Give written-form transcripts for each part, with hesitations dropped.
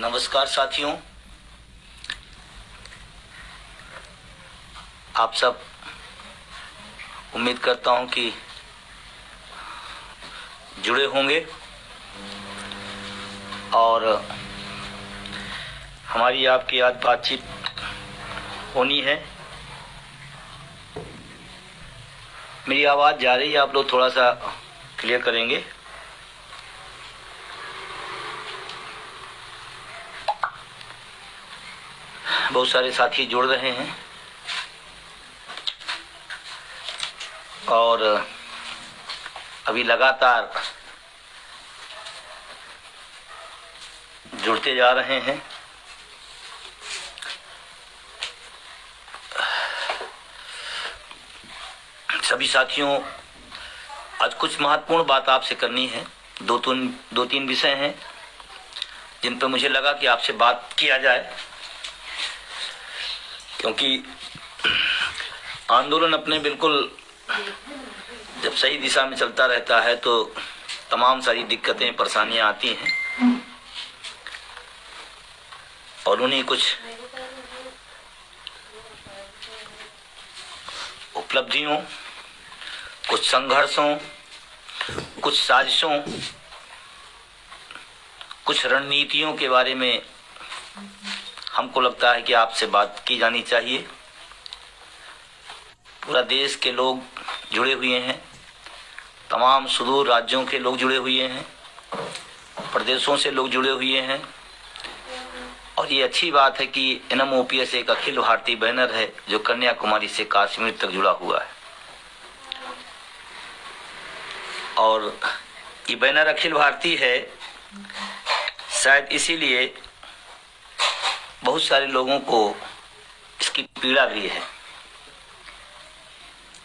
नमस्कार साथियों, आप सब उम्मीद करता हूं कि जुड़े होंगे और हमारी आपकी आज बातचीत होनी है। मेरी आवाज़ जा रही है, आप लोग थोड़ा सा क्लियर करेंगे। बहुत सारे साथी जुड़ रहे हैं और अभी लगातार जुड़ते जा रहे हैं। सभी साथियों, आज कुछ महत्वपूर्ण बात आपसे करनी है। दो तीन विषय हैं जिन पर मुझे लगा कि आपसे बात किया जाए, क्योंकि आंदोलन अपने बिल्कुल जब सही दिशा में चलता रहता है तो तमाम सारी दिक्कतें परेशानियां आती हैं और उन्हीं कुछ उपलब्धियों, कुछ संघर्षों, कुछ साजिशों, कुछ रणनीतियों के बारे में हमको लगता है कि आपसे बात की जानी चाहिए। पूरा देश के लोग जुड़े हुए हैं, तमाम सुदूर राज्यों के लोग जुड़े हुए हैं, प्रदेशों से लोग जुड़े हुए हैं और ये अच्छी बात है कि NMOPS एक अखिल भारतीय बैनर है जो कन्याकुमारी से कश्मीर तक जुड़ा हुआ है और ये बैनर अखिल भारतीय है। शायद इसीलिए बहुत सारे लोगों को इसकी पीड़ा भी है,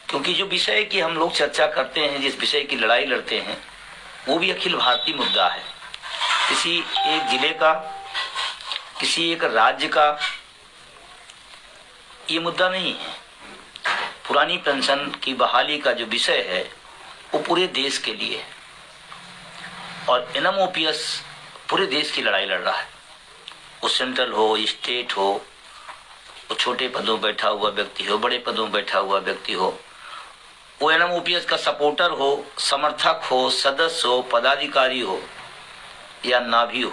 क्योंकि जो विषय की हम लोग चर्चा करते हैं, जिस विषय की लड़ाई लड़ते हैं, वो भी अखिल भारतीय मुद्दा है। किसी एक जिले का, किसी एक राज्य का ये मुद्दा नहीं है। पुरानी पेंशन की बहाली का जो विषय है वो पूरे देश के लिए है और NMOPS पूरे देश की लड़ाई लड़ रहा है। वो सेंट्रल हो, स्टेट हो, वो छोटे पदों बैठा हुआ व्यक्ति हो, बड़े पदों बैठा हुआ व्यक्ति हो, वो NMOPS का सपोर्टर हो, समर्थक हो, सदस्य हो, पदाधिकारी हो या ना भी हो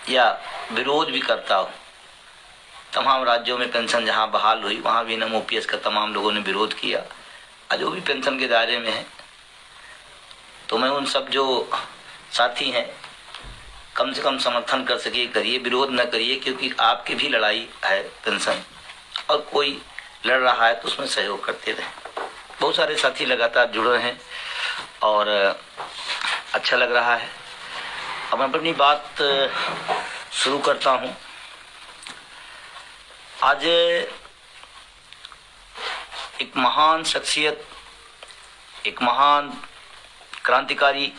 या विरोध भी करता हो। तमाम राज्यों में पेंशन जहां बहाल हुई वहां भी NMOPS का तमाम लोगों ने विरोध किया। जो भी पेंशन के दायरे में है, तो मैं उन सब जो साथी हैं कम से कम समर्थन कर सके करिए, विरोध न करिए, क्योंकि आपकी भी लड़ाई है पेंशन और कोई लड़ रहा है तो उसमें सहयोग करते रहें। बहुत सारे साथी लगातार जुड़ रहे हैं और अच्छा लग रहा है। अब मैं अपनी बात शुरू करता हूं। आज एक महान शख्सियत, एक महान क्रांतिकारी,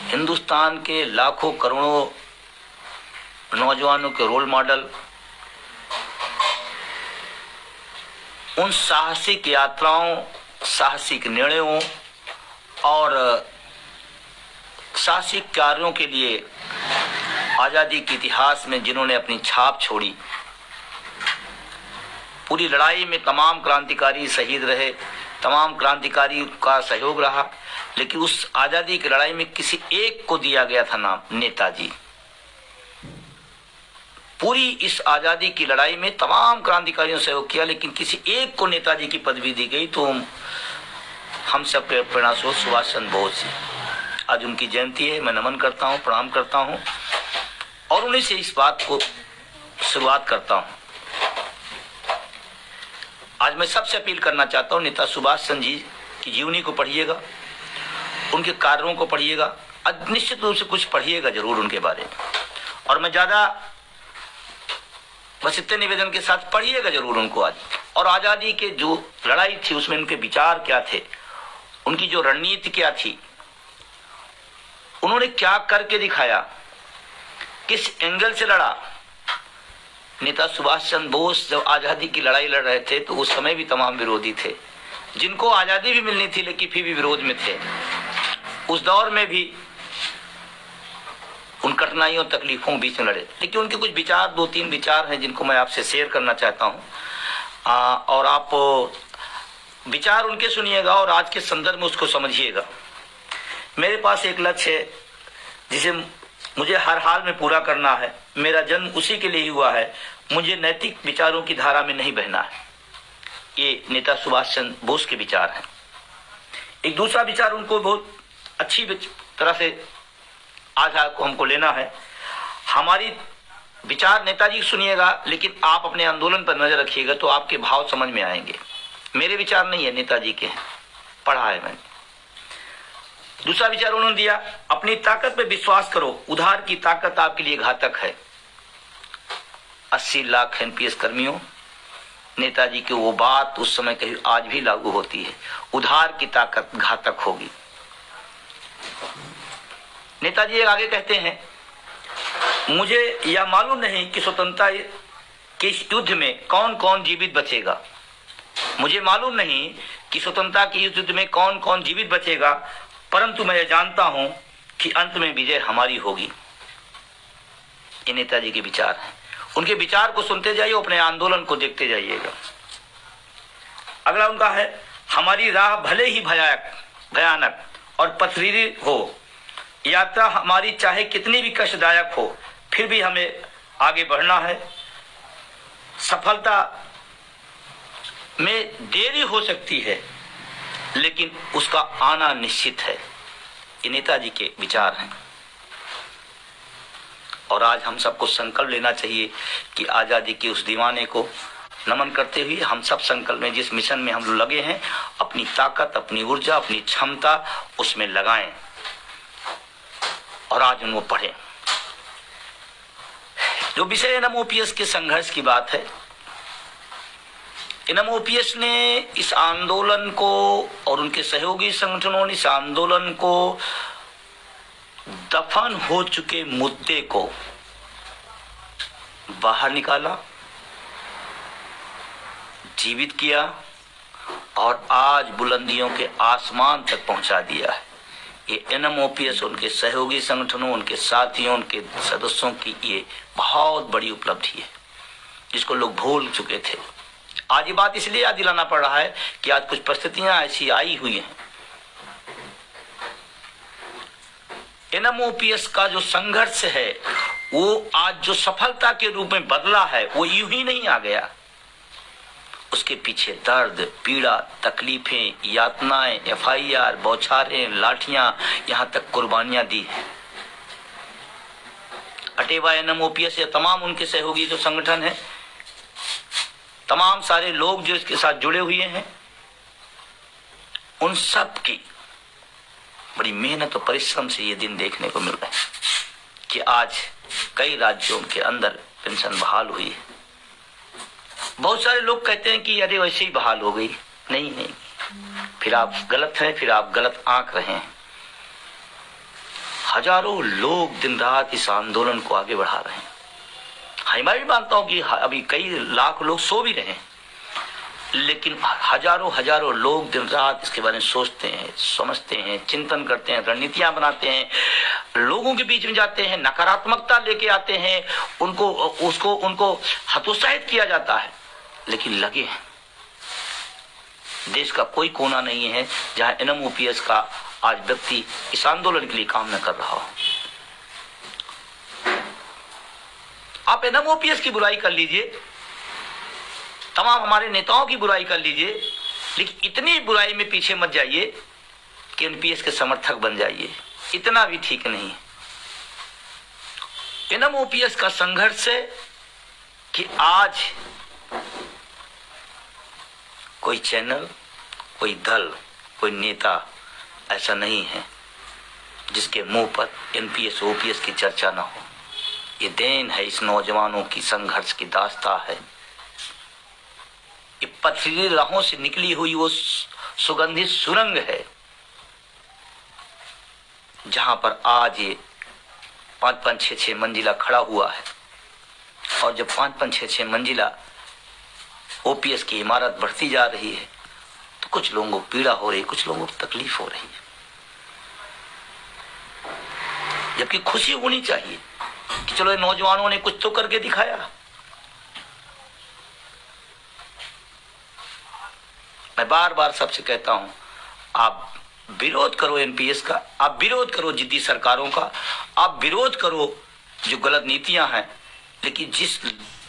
हिंदुस्तान के लाखों करोड़ों नौजवानों के रोल मॉडल, उन साहसिक यात्राओं, साहसिक निर्णयों और साहसिक कार्यों के लिए आजादी के इतिहास में जिन्होंने अपनी छाप छोड़ी। पूरी लड़ाई में तमाम क्रांतिकारी शहीद रहे, तमाम क्रांतिकारी का सहयोग रहा, लेकिन उस आजादी की लड़ाई में किसी एक को दिया गया था नाम, नेताजी। पूरी इस आजादी की लड़ाई में तमाम क्रांतिकारियों ने सहयोग किया, लेकिन किसी एक को नेताजी की पदवी दी गई, तो हम सब प्रेरणा स्रोत सुभाष चंद्र बोस जी। आज उनकी जयंती है, मैं नमन करता हूं, प्रणाम करता हूं और उन्हीं से इस बात को शुरुआत करता हूं। आज मैं सबसे अपील करना चाहता हूं, नेता सुभाष चंद्र जी की जीवनी को पढ़िएगा, उनके कार्यों को पढ़िएगा, निश्चित रूप से कुछ पढ़िएगा जरूर उनके बारे में। और मैं ज्यादा बस इतने निवेदन के साथ पढ़िएगा जरूर उनको आज। और आजादी के जो लड़ाई थी उसमें उनके विचार क्या थे, उनकी जो रणनीति क्या थी, उन्होंने क्या करके दिखाया, किस एंगल से लड़ा। नेता सुभाष चंद्र बोस जब आजादी की लड़ाई लड़ रहे थे तो उस समय भी तमाम विरोधी थे, जिनको आजादी भी मिलनी थी लेकिन फिर भी विरोध में थे। उस दौर में भी उन कठिनाइयों तकलीफों के बीच में लड़े। लेकिन उनके कुछ विचार, 2-3 विचार हैं जिनको मैं आपसे शेयर करना चाहता हूँ, और आप विचार उनके सुनिएगा और आज के संदर्भ में उसको समझिएगा। मेरे पास एक लक्ष्य है जिसे मुझे हर हाल में पूरा करना है। मेरा जन्म उसी के लिए ही हुआ है। मुझे नैतिक विचारों की धारा में नहीं बहना है। ये नेता सुभाष चंद्र बोस के विचार हैं। एक दूसरा विचार उनको बहुत अच्छी तरह से आज हमको लेना है। हमारी विचार नेताजी सुनिएगा, लेकिन आप अपने आंदोलन पर नजर रखिएगा तो आपके भाव समझ में आएंगे। मेरे विचार नहीं है, नेताजी के हैं, पढ़ा है मैंने। दूसरा विचार उन्होंने दिया, अपनी ताकत पे विश्वास करो, उधार की ताकत आपके लिए घातक है। 80 लाख एनपीएस कर्मियों, नेताजी की वो बात उस समय कहीं आज भी लागू होती है, उधार की ताकत घातक होगी। नेताजी आगे कहते हैं, मुझे यह मालूम नहीं कि स्वतंत्रता के इस युद्ध में कौन कौन जीवित बचेगा। मुझे मालूम नहीं कि स्वतंत्रता के युद्ध में कौन कौन जीवित बचेगा, परंतु मैं जानता हूं कि अंत में विजय हमारी होगी। ये नेताजी के विचार हैं। उनके विचार को सुनते जाइए, अपने आंदोलन को देखते जाइएगा। अगला उनका है, हमारी राह भले ही भयानक और पथरीली हो, यात्रा हमारी चाहे कितनी भी कष्टदायक हो, फिर भी हमें आगे बढ़ना है। सफलता में देरी हो सकती है, लेकिन उसका आना निश्चित है। ये नेताजी के विचार हैं। और आज हम सबको संकल्प लेना चाहिए कि आजादी के उस दीवाने को नमन करते हुए हम सब संकल्प में, जिस मिशन में हम लोग लगे हैं, अपनी ताकत, अपनी ऊर्जा, अपनी क्षमता उसमें लगाएं और आज उनको पढ़ें। जो विषय एनएमओपीएस के संघर्ष की बात है, एनएमओपीएस ने इस आंदोलन को और उनके सहयोगी संगठनों ने इस आंदोलन को दफन हो चुके मुद्दे को बाहर निकाला, जीवित किया और आज बुलंदियों के आसमान तक पहुंचा दिया है। ये एनएमओपीएस, उनके सहयोगी संगठनों, उनके साथियों, उनके सदस्यों की ये बहुत बड़ी उपलब्धि है जिसको लोग भूल चुके थे। आज ये बात इसलिए याद दिलाना पड़ रहा है कि आज कुछ परिस्थितियां ऐसी आई हुई हैं। एनएमओपीएस का जो संघर्ष है वो आज जो सफलता के रूप में बदला है, वो यूं ही नहीं आ गया। उसके पीछे दर्द, पीड़ा, तकलीफें, यातनाएं, एफआईआर, बौछारें, लाठियां, यहां तक कुर्बानियां दी है। अटेवा एनएमओपीएस या तमाम उनके सहयोगी जो संगठन है, तमाम सारे लोग जो इसके साथ जुड़े हुए हैं, उन सब की बड़ी मेहनत और परिश्रम से ये दिन देखने को मिल रहा है कि आज कई राज्यों के अंदर पेंशन बहाल हुई है। बहुत सारे लोग कहते हैं कि अरे वैसे ही बहाल हो गई। नहीं, फिर आप गलत हैं, फिर आप गलत आंक रहे हैं। हजारों लोग दिन रात इस आंदोलन को आगे बढ़ा रहे हैं। मैं भी मानता हूं कि अभी कई लाख लोग सो भी रहे हैं, लेकिन हजारों लोग दिन रात इसके बारे में सोचते हैं, समझते हैं, चिंतन करते हैं, रणनीतियां बनाते हैं, लोगों के बीच में जाते हैं, नकारात्मकता लेके आते हैं, उनको हतोत्साहित किया जाता है, लेकिन लगे हैं। देश का कोई कोना नहीं है जहां एनएमओपीएस का आज व्यक्ति इस आंदोलन के लिए काम न कर रहा हो। आप एनएमओपीएस की बुराई कर लीजिए, तमाम हमारे नेताओं की बुराई कर लीजिए, लेकिन इतनी बुराई में पीछे मत जाइए कि एनपीएस के समर्थक बन जाइए। इतना भी ठीक नहीं है। एनएमओपीएस का संघर्ष है कि आज कोई चैनल, कोई दल, कोई नेता ऐसा नहीं है जिसके मुंह पर एनपीएस ओपीएस की चर्चा ना हो। ये देन है इस नौजवानों की संघर्ष की दास्तां है। ये पथरीली राहों से निकली हुई वो सुगंधित सुरंग है जहां पर आज ये 5-5, 6-6 मंजिला खड़ा हुआ है। और जब 5-5, 6-6 मंजिला ओपीएस की इमारत बढ़ती जा रही है तो कुछ लोगों को पीड़ा हो रही है, कुछ लोगों को तकलीफ हो रही है। जबकि खुशी होनी चाहिए कि चलो नौजवानों ने कुछ तो करके दिखाया। मैं बार बार सबसे कहता हूं, आप विरोध करो एनपीएस का, आप विरोध करो जिद्दी सरकारों का, आप विरोध करो जो गलत नीतियां हैं, लेकिन जिस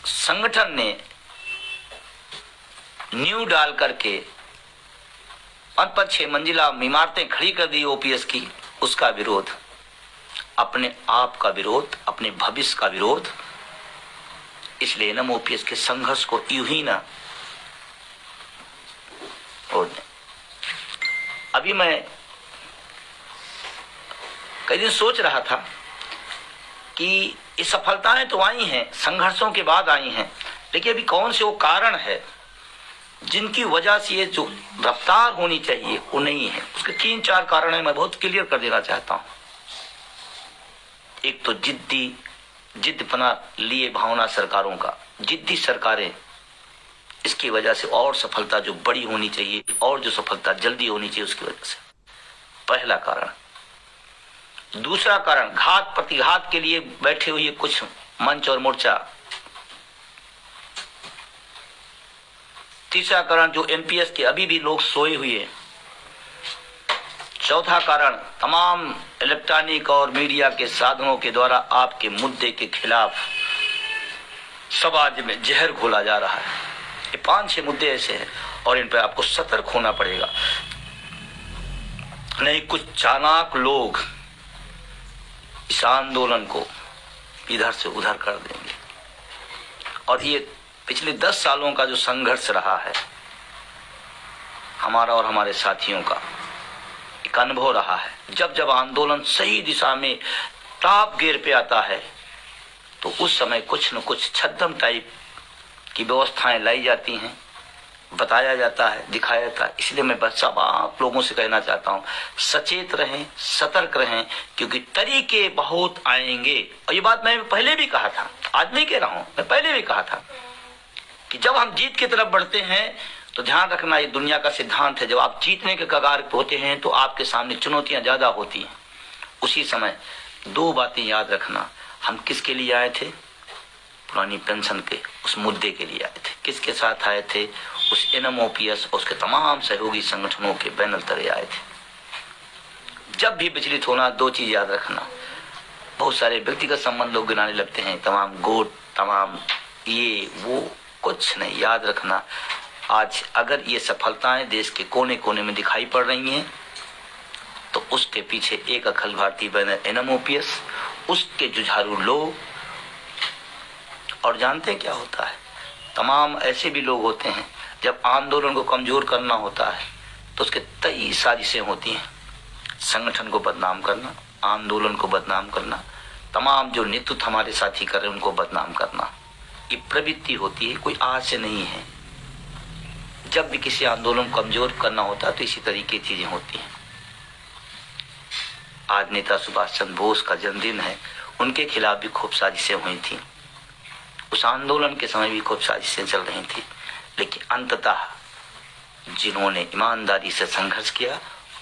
संगठन ने नींव डाल करके अंत पर 6 मंजिला इमारतें खड़ी कर दी ओपीएस की, उसका विरोध, अपने आप का विरोध, अपने भविष्य का विरोध। इसलिए एनएम ओपीएस के संघर्ष को यूं ही ना छोड़ने। अभी मैं कई दिन सोच रहा था कि ये सफलताएं तो आई हैं, संघर्षों के बाद आई हैं, लेकिन अभी कौन से वो कारण है जिनकी वजह से ये जो रफ्तार होनी चाहिए वो नहीं है। उसके 3-4 कारण है, मैं बहुत क्लियर कर देना चाहता हूं। एक तो जिद्दपना लिए भावना सरकारों का, जिद्दी सरकारें, इसकी वजह से और सफलता जो बड़ी होनी चाहिए और जो सफलता जल्दी होनी चाहिए उसकी वजह से, पहला कारण। दूसरा कारण, घात प्रतिघात के लिए बैठे हुए कुछ मंच और मोर्चा। तीसरा कारण, जो एनपीएस के अभी भी लोग सोए हुए हैं। चौथा कारण, तमाम इलेक्ट्रॉनिक और मीडिया के साधनों के द्वारा आपके मुद्दे के खिलाफ समाज में जहर घोला जा रहा है। ये 5-6 मुद्दे ऐसे हैं और इन पर आपको सतर्क होना पड़ेगा, नहीं कुछ चालाक लोग इस आंदोलन को इधर से उधर कर देंगे। और ये पिछले 10 सालों का जो संघर्ष रहा है हमारा और हमारे साथियों का, एक अनुभव रहा है, जब जब आंदोलन सही दिशा में टॉप गियर पे आता है तो उस समय कुछ न कुछ छद्म टाइप की व्यवस्थाएं लाई जाती हैं, बताया जाता है, दिखाया जाता है। इसलिए मैं बस सब आप लोगों से कहना चाहता हूं, सचेत रहें, सतर्क रहें, क्योंकि तरीके बहुत आएंगे। और ये बात मैं पहले भी कहा था, आज नहीं कह रहा हूं, मैं पहले भी कहा था कि जब हम जीत की तरफ बढ़ते हैं तो ध्यान रखना, ये दुनिया का सिद्धांत है, जब आप जीतने के कगार पे होते हैं तो आपके सामने चुनौतियां ज्यादा होती हैं। उसी समय 2 बातें याद रखना, हम किसके लिए आए थे? पुरानी पेंशन के उस मुद्दे के लिए आए थे। किसके साथ आए थे? उस एनएम ओपीएस और उसके तमाम सहयोगी संगठनों के बैनर तले आए थे। जब भी विचलित होना, 2 चीज याद रखना। बहुत सारे व्यक्तिगत संबंध लोग गिनाने लगते हैं, तमाम गोट, तमाम ये वो, कुछ नहीं। याद रखना, आज अगर ये सफलताएं देश के कोने कोने में दिखाई पड़ रही हैं तो उसके पीछे एक Akhil Bharatiya banner NM OPS, उसके जुझारू लोग। और जानते हैं क्या होता है? तमाम ऐसे भी लोग होते हैं, जब आंदोलन को कमजोर करना होता है तो उसके कई साजिशें होती हैं। संगठन को बदनाम करना, आंदोलन को बदनाम करना, तमाम जो नेतृत्व हमारे साथी कर रहे हैं उनको बदनाम करना, ये प्रवृत्ति होती है, कोई आज से नहीं है। जब भी किसी आंदोलन को कमजोर करना होता है तो इसी तरीके की चीजें होती हैं। आज नेता सुभाष चंद्र बोस का जन्मदिन है, उनके खिलाफ भी खूब साजिशें हुई थी, उस आंदोलन के समय भी खूब साजिशें चल रही थी, लेकिन अंततः जिन्होंने ईमानदारी से संघर्ष किया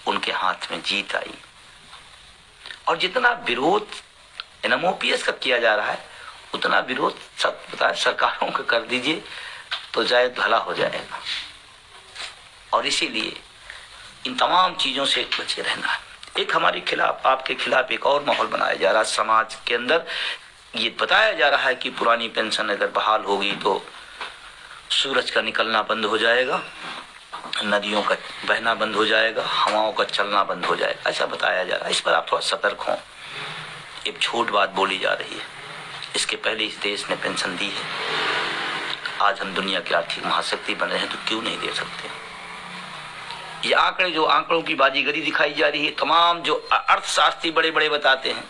उनके हाथ में जीत आई। और जितना विरोध एनएम ओपीएस का किया जा रहा है उतना विरोध सब बताए सरकारों का कर दीजिए तो शायद भला हो जाएगा। और इसीलिए इन तमाम चीजों से बचे रहना है। एक हमारे खिलाफ, आपके खिलाफ एक और माहौल बनाया जा रहा है समाज के अंदर। ये बताया जा रहा है कि पुरानी पेंशन अगर बहाल होगी तो सूरज का निकलना बंद हो जाएगा, नदियों का बहना बंद हो जाएगा, हवाओं का चलना बंद हो जाएगा, ऐसा बताया जा रहा है। इस पर आप थोड़ा सतर्क हों। एक झूठ बात बोली जा रही है। इसके पहले इस देश ने पेंशन दी है। आज हम दुनिया की आर्थिक महाशक्ति बन रहे हैं तो क्यों नहीं दे सकते? ये आंकड़े, जो आंकड़ों की बाजीगरी दिखाई जा रही है, तमाम जो अर्थशास्त्री बड़े बड़े बताते हैं,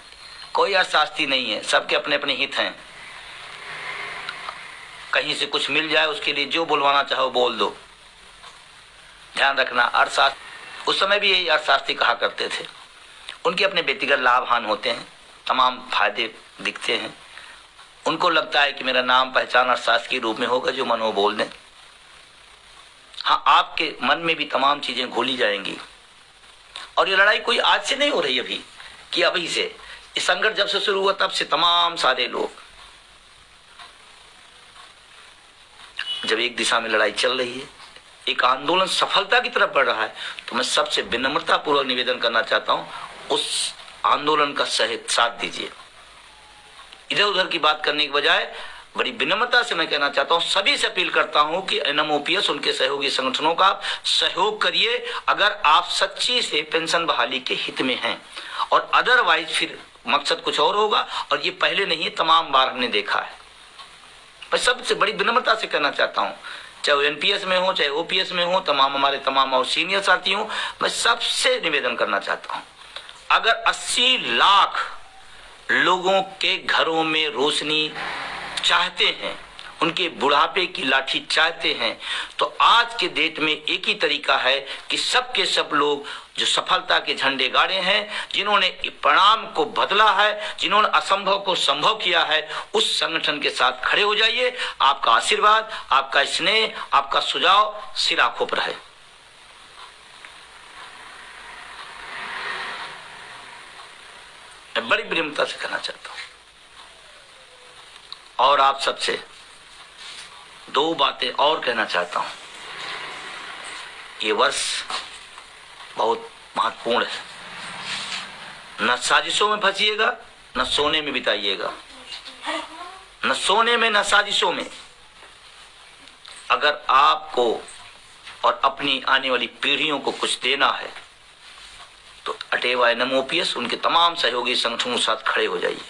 कोई अर्थशास्त्री नहीं है, सबके अपने अपने हित हैं। कहीं से कुछ मिल जाए उसके लिए जो बुलवाना चाहो बोल दो। ध्यान रखना, अर्थशास्त्र उस समय भी यही अर्थशास्त्री कहा करते थे। उनके अपने व्यक्तिगत लाभ हानि होते हैं, तमाम फायदे दिखते हैं। उनको लगता है कि मेरा नाम पहचान अर्थशास्त्र के रूप में होगा, जो मन हो बोल दें। हाँ, आपके मन में भी तमाम चीजें घोली जाएंगी। और ये लड़ाई कोई आज से नहीं हो रही अभी कि अभी से, इस संकट जब से शुरू हुआ तब से तमाम सारे लोग, जब एक दिशा में लड़ाई चल रही है, एक आंदोलन सफलता की तरफ बढ़ रहा है, तो मैं सबसे विनम्रता पूर्वक निवेदन करना चाहता हूं, उस आंदोलन का साथ दीजिए। इधर उधर की बात करने के बजाय बड़ी विनम्रता से मैं कहना चाहता हूं, सभी से अपील करता हूं कि एनएमओपीएस उनके सहयोगी संगठनों का सहयोग करिए, अगर आप सच्ची से पेंशन बहाली के हित में हैं, और अदरवाइज फिर मकसद कुछ और होगा, और ये पहले नहीं तमाम बार हमने देखा है। मैं सबसे बड़ी विनम्रता से कहना चाहता हूं, चाहे वो एनपीएस में हो चाहे ओपीएस में हो, हमारे तमाम और सीनियर साथी हो, मैं सबसे निवेदन करना चाहता हूं, अगर 80 लाख लोगों के घरों में रोशनी चाहते हैं, उनके बुढ़ापे की लाठी चाहते हैं, तो आज के डेट में एक ही तरीका है कि सब के सब लोग जो सफलता के झंडे गाड़े हैं, जिन्होंने परिणाम को बदला है, जिन्होंने असंभव को संभव किया है, उस संगठन के साथ खड़े हो जाइए। आपका आशीर्वाद, आपका स्नेह, आपका सुझाव सिर आंखों पर है। मैं बड़ी विनम्रता से कहना चाहता हूं, और आप सबसे 2 बातें और कहना चाहता हूं। ये वर्ष बहुत महत्वपूर्ण है, न साजिशों में फंसिएगा, न सोने में बिताइएगा, न सोने में न साजिशों में। अगर आपको और अपनी आने वाली पीढ़ियों को कुछ देना है, तो अटेवा एनएमओपीएस उनके तमाम सहयोगी संगठनों के साथ खड़े हो जाइए,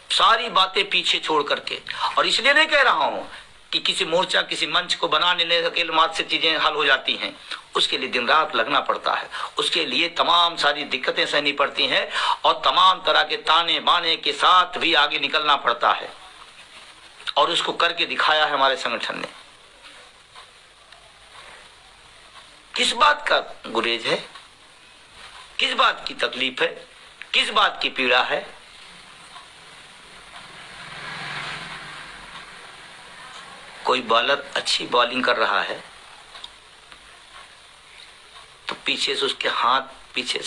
सारी बातें पीछे छोड़ करके। और इसलिए नहीं कह रहा हूं कि किसी मोर्चा, किसी मंच को बना लेने के मात्र से चीजें हल हो जाती हैं, उसके लिए दिन रात लगना पड़ता है, उसके लिए तमाम सारी दिक्कतें सहनी पड़ती हैं, और तमाम तरह के ताने बाने के साथ भी आगे निकलना पड़ता है, और उसको करके दिखाया है हमारे संगठन ने। किस बात का गुरेज है, किस बात की तकलीफ है, किस बात की पीड़ा है? कोई बॉलर अच्छी बॉलिंग कर रहा है तो पीछे से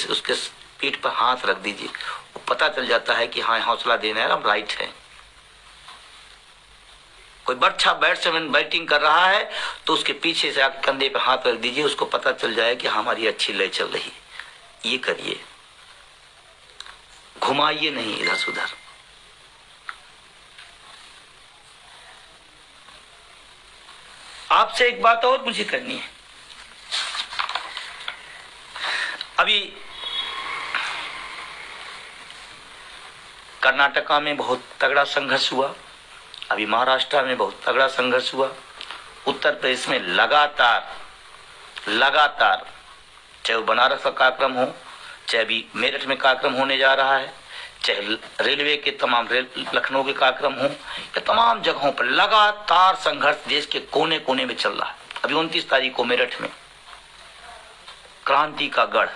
उसके पीठ पर हाथ रख दीजिए, वो पता चल जाता है कि हाँ, हौसला देना है, हम राइट हैं। कोई अच्छा बैट्समैन बैटिंग कर रहा है तो उसके पीछे से आके कंधे पे हाथ रख दीजिए, उसको पता चल जाए कि हमारी अच्छी लय चल रही है। ये करिए, घुमाइए नहीं इधर से उधर। आपसे एक बात और मुझे करनी है। अभी कर्नाटका में बहुत तगड़ा संघर्ष हुआ, अभी महाराष्ट्र में बहुत तगड़ा संघर्ष हुआ, उत्तर प्रदेश में लगातार चाहे वो बनारस का कार्यक्रम हो, चाहे अभी मेरठ में कार्यक्रम होने जा रहा है, चाहे रेलवे के तमाम लखनऊ के कार्यक्रम हो, या तमाम जगहों पर लगातार संघर्ष देश के कोने कोने में चल रहा है। अभी 29 तारीख को मेरठ में क्रांति का गढ़,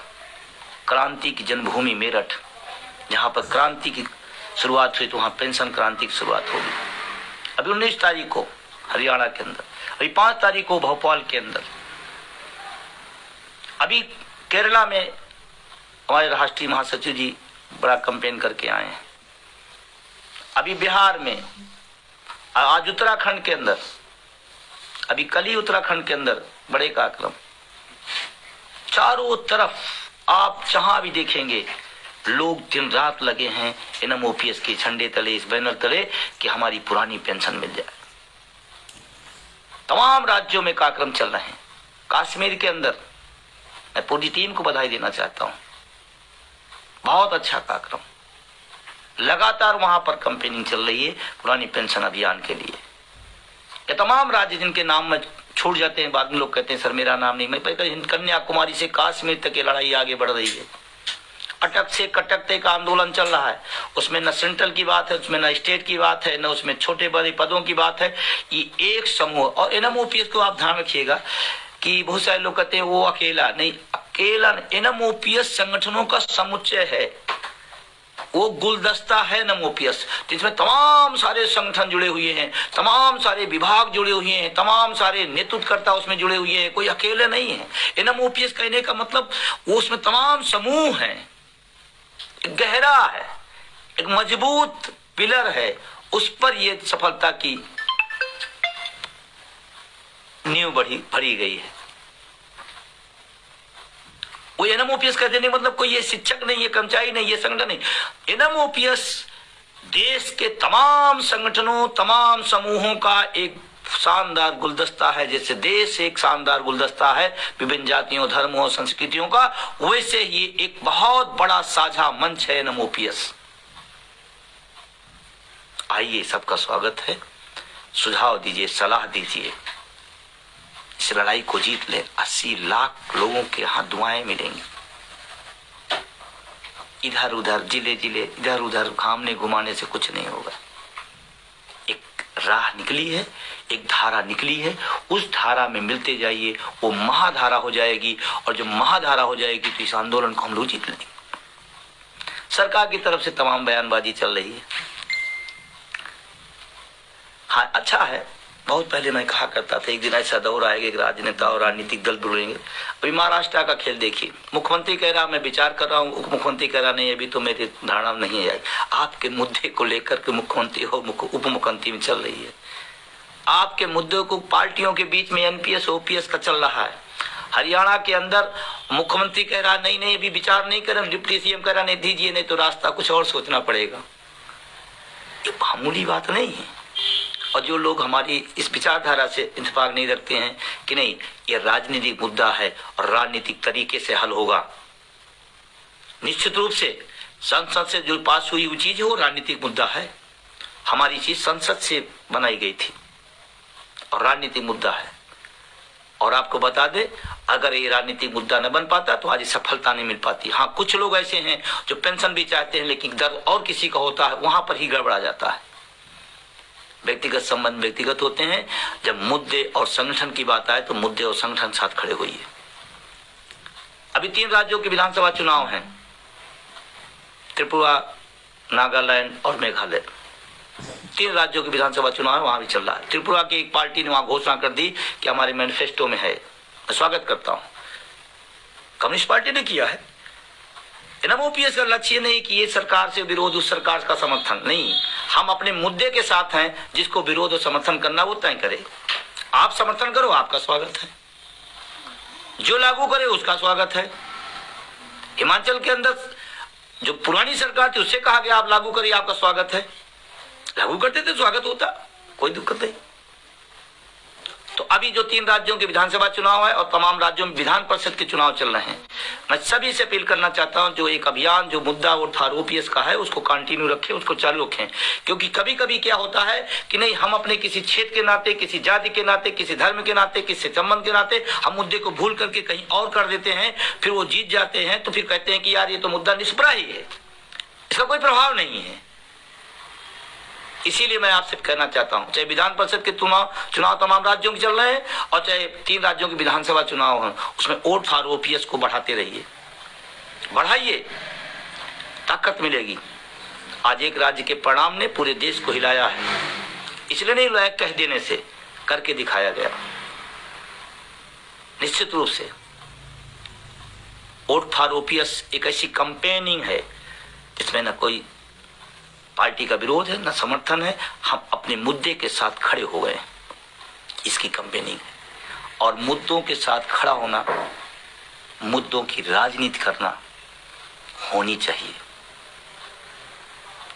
क्रांति की जन्मभूमि मेरठ, जहां पर क्रांति की शुरुआत हुई, तो वहां पेंशन क्रांति की शुरुआत होगी। अभी 19 तारीख को हरियाणा के अंदर, अभी 5 तारीख को भोपाल के अंदर, अभी केरला में हमारे राष्ट्रीय महासचिव जी बड़ा कैंपेन करके आए हैं, अभी बिहार में, आज उत्तराखंड के अंदर, अभी कल ही उत्तराखंड के अंदर बड़े कार्यक्रम। चारों तरफ आप जहां भी देखेंगे लोग दिन रात लगे हैं एनएमओपीएस के झंडे तले, इस बैनर तले कि हमारी पुरानी पेंशन मिल जाए। तमाम राज्यों में कार्यक्रम चल रहे हैं। कश्मीर के अंदर मैं पूरी टीम को बधाई देना चाहता हूं, बहुत अच्छा कार्यक्रम, लगातार वहां पर कैंपेनिंग चल रही है पुरानी पेंशन अभियान के लिए। ये तमाम राज्य जिनके नाम में छूट जाते हैं, बाद में लोग कहते हैं सर मेरा नाम नहीं, मैं कन्याकुमारी से कश्मीर तक की लड़ाई आगे बढ़ रही है। अटक से कटक तक आंदोलन चल रहा है, उसमें न सेंट्रल की बात है, उसमें न स्टेट की बात है, न उसमें छोटे बड़े पदों की बात है। ये एक समूह, और एनएमओपीएस को आप ध्यान रखिएगा कि बहुत सारे लोग कहते हैं वो अकेला नहीं, अकेला एनएमओपीएस संगठनों का समुच्चय है, वो गुलदस्ता है एनएमओपीएस, जिसमें तमाम सारे संगठन जुड़े हुए हैं, तमाम सारे विभाग जुड़े हुए हैं, तमाम सारे नेतृत्वकर्ता उसमें जुड़े हुए हैं, कोई अकेले नहीं है। एनएमओपीएस कहने का मतलब वो उसमें तमाम समूह हैं, एक गहरा है, एक मजबूत पिलर है, उस पर यह सफलता की नींव भरी गई है। वो एनएमओपीएस कहते नहीं मतलब कोई ये शिक्षक नहीं, ये कर्मचारी नहीं, ये संगठन नहीं। एनएमओपीएस देश के तमाम संगठनों, तमाम समूहों का एक शानदार गुलदस्ता है। जैसे देश एक शानदार गुलदस्ता है विभिन्न जातियों, धर्मों, संस्कृतियों का, वैसे ही एक बहुत बड़ा साझा मंच है एनएमओपीएस। आइए, सबका स्वागत है। सुझाव दीजिए, सलाह दीजिए, इस लड़ाई को जीत ले। 80 लाख लोगों के हाथ दुआएं मिलेंगी। इधर उधर जिले जिले इधर उधर घामने घुमाने से कुछ नहीं होगा। एक राह निकली है, एक धारा निकली है, उस धारा में मिलते जाइए, वो महाधारा हो जाएगी। और जब महाधारा हो जाएगी तो इस आंदोलन को हम लोग जीत लेंगे। सरकार की तरफ से तमाम बयानबाजी चल रही है। हाँ, अच्छा है। बहुत पहले मैं कहा करता था एक दिन ऐसा दौर आएगा कि राजनेता और राजनीतिक दल जुड़ेंगे। अभी महाराष्ट्र का खेल देखिए, मुख्यमंत्री कह रहा मैं विचार कर रहा हूँ, उप मुख्यमंत्री कह रहा नहीं, अभी तो मेरी धारणा नहीं है। आपके मुद्दे को लेकर के मुख्यमंत्री हो उप मुख्यमंत्री में चल रही है। आपके मुद्दों को पार्टियों के बीच में एनपीएस ओपीएस का चल रहा है। हरियाणा के अंदर मुख्यमंत्री कह रहा नहीं अभी विचार नहीं करें, डिप्टी सीएम कह रहा नहीं दीजिए, नहीं तो रास्ता कुछ और सोचना पड़ेगा। ये मामूली बात नहीं है। और जो लोग हमारी इस विचारधारा से इत्तेफाक नहीं रखते हैं कि नहीं ये राजनीतिक मुद्दा है और राजनीतिक तरीके से हल होगा, निश्चित रूप से संसद से जो पास हुई वो चीज है वो राजनीतिक मुद्दा है। हमारी चीज संसद से बनाई गई थी और राजनीतिक मुद्दा है। और आपको बता दे, अगर ये राजनीतिक मुद्दा न बन पाता तो आज सफलता नहीं मिल पाती। हाँ, कुछ लोग ऐसे हैं जो पेंशन भी चाहते हैं लेकिन दर्द और किसी का होता है, वहां पर ही गड़बड़ा जाता है। व्यक्तिगत संबंध व्यक्तिगत होते हैं, जब मुद्दे और संगठन की बात आए तो मुद्दे और संगठन साथ खड़े हुई है। अभी 3 राज्यों के विधानसभा चुनाव हैं, त्रिपुरा, नागालैंड और मेघालय। 3 राज्यों के विधानसभा चुनाव है, वहां भी चल रहा है। त्रिपुरा की एक पार्टी ने वहां घोषणा कर दी कि हमारे मैनिफेस्टो में है। मैं स्वागत करता हूं, कम्युनिस्ट पार्टी ने किया है। एनएमओपीएस का लक्ष्य नहीं कि ये सरकार से विरोध, उस सरकार का समर्थन नहीं। हम अपने मुद्दे के साथ हैं, जिसको विरोध और समर्थन करना वो तय करे। आप समर्थन करो, आपका स्वागत है। जो लागू करे उसका स्वागत है। हिमाचल के अंदर जो पुरानी सरकार थी उससे कहा गया आप लागू करिए, आपका स्वागत है। लागू करते थे, स्वागत होता, कोई दिक्कत नहीं। तो अभी जो 3 राज्यों के विधानसभा चुनाव है और तमाम राज्यों में विधान परिषद के चुनाव चल रहे हैं, मैं सभी से अपील करना चाहता हूं जो एक अभियान जो मुद्दा और ओपीएस का है उसको कंटिन्यू रखें, उसको चालू रखें। क्योंकि कभी कभी क्या होता है कि नहीं, हम अपने किसी क्षेत्र के नाते, किसी जाति के नाते, किसी धर्म के नाते, किसी संबंध के नाते हम मुद्दे को भूल करके कहीं और कर देते हैं, फिर वो जीत जाते हैं तो फिर कहते हैं कि यार ये तो मुद्दा निष्प्रह ही है, इसका कोई प्रभाव नहीं है। इसीलिए मैं आपसे कहना चाहता हूं, चाहे विधान परिषद के चुनाव तमाम राज्यों के चल रहे हैं और चाहे 3 राज्यों के विधानसभा चुनाव हैं, उसमें वोट फॉर ओपीएस को बढ़ाते रहिए, बढ़ाइए, ताकत मिलेगी। आज एक राज्य के परिणाम ने पूरे देश को हिलाया है, इसलिए नहीं हिलाया, कह देने से करके दिखाया गया। निश्चित रूप से वोट फॉर ओपीएस एक ऐसी कंपेनिंग है जिसमें न कोई पार्टी का विरोध है, न समर्थन है, हम अपने मुद्दे के साथ खड़े हो गए, इसकी कंपेनिंग है। और मुद्दों के साथ खड़ा होना, मुद्दों की राजनीति करना होनी चाहिए।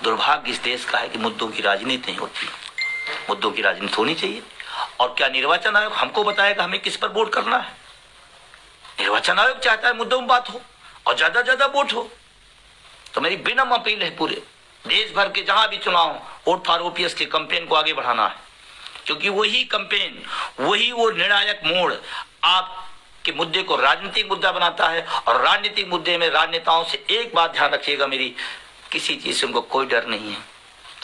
दुर्भाग्य इस देश का है कि मुद्दों की राजनीति नहीं होती, मुद्दों की राजनीति होनी चाहिए। और क्या निर्वाचन आयोग हमको बताएगा हमें किस पर वोट करना है? निर्वाचन आयोग चाहता है मुद्दों में बात हो और ज्यादा वोट हो। तो मेरी विनम्र अपील है, पूरे देश भर के जहां भी चुनाव, वोट फॉर ओपीएस के कैंपेन को आगे बढ़ाना है। क्योंकि वही कैंपेन, वही वो निर्णायक मोड़ आपके मुद्दे को राजनीतिक मुद्दा बनाता है। और राजनीतिक मुद्दे में राजनेताओं से एक बात ध्यान रखिएगा मेरी, किसी चीज से उनको कोई डर नहीं है,